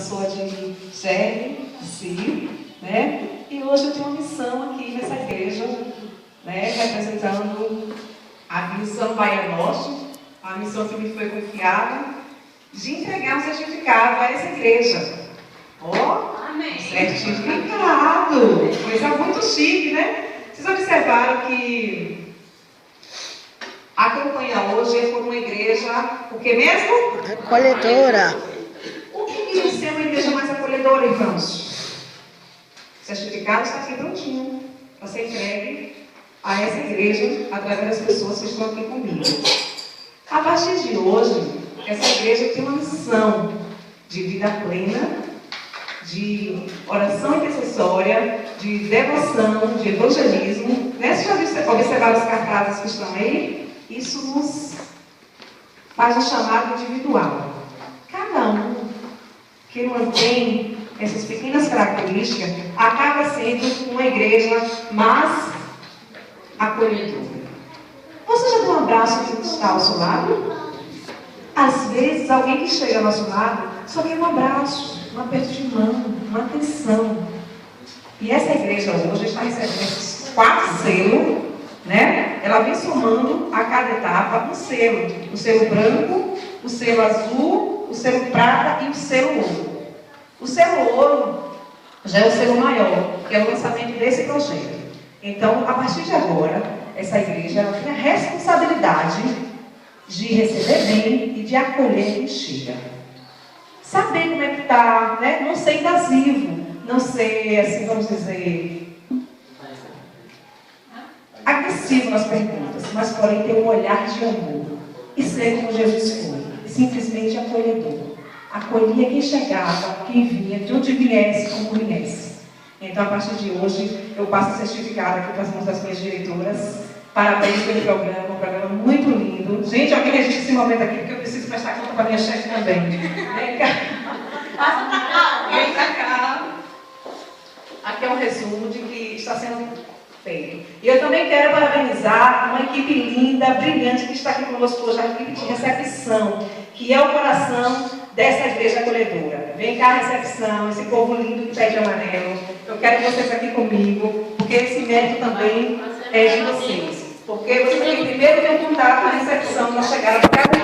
sou a de Germe, né? E hoje eu tenho uma missão aqui nessa igreja, né? Representando a missão Bahia Norte, a missão que me foi confiada de entregar um certificado a essa igreja. Amém. Certificado! Coisa muito chique, né? Vocês observaram que a campanha hoje é por uma igreja, o que mesmo? Acolhedora. O que queria ser uma igreja mais acolhedora, irmãos? O certificado está aqui prontinho para ser entregue a essa igreja através das pessoas que estão aqui comigo. A partir de hoje, essa igreja tem uma missão de vida plena, de oração intercessória, de devoção, de evangelismo. Né? Vocês já observaram os cartazes que estão aí? Isso nos faz um chamado individual. Cada um que mantém essas pequenas características acaba sendo uma igreja mais acolhedora. Você já deu um abraço a quem está ao seu lado? Às vezes, alguém que chega ao nosso lado só quer um abraço, um aperto de mão, uma atenção. E essa igreja hoje está recebendo esses 4 selos, né? Ela vem somando a cada etapa um selo. O selo branco, o selo azul, o selo prata e o selo ouro. O selo ouro já é o selo maior, que é o lançamento desse projeto. Então, a partir de agora, essa igreja ela tem a responsabilidade de receber bem e de acolher quem chega. Saber como é que está, né? Não ser invasivo, não ser, assim, vamos dizer, agressivo nas perguntas, mas porém ter um olhar de amor e ser como Jesus foi, simplesmente acolhedor. Acolhia quem chegava, quem vinha, de onde viesse, como viesse. Então, a partir de hoje, eu passo a certificado aqui para as mãos das minhas diretoras. Parabéns pelo programa, um programa muito lindo. Gente, alguém registra esse momento aqui, porque eu preciso prestar conta para a minha chefe também. Vem cá. Passa pra cá. Vem pra cá. Aqui é um resumo de que está sendo feito. E eu também quero parabenizar uma equipe linda, brilhante, que está aqui conosco hoje, a equipe de recepção, que é o coração dessa igreja acolhedora. Vem cá, recepção, esse povo lindo que pede amarelo. Eu quero vocês aqui comigo, porque esse mérito também é de vocês. Porque vocês têm primeiro ter contato com a recepção na chegada do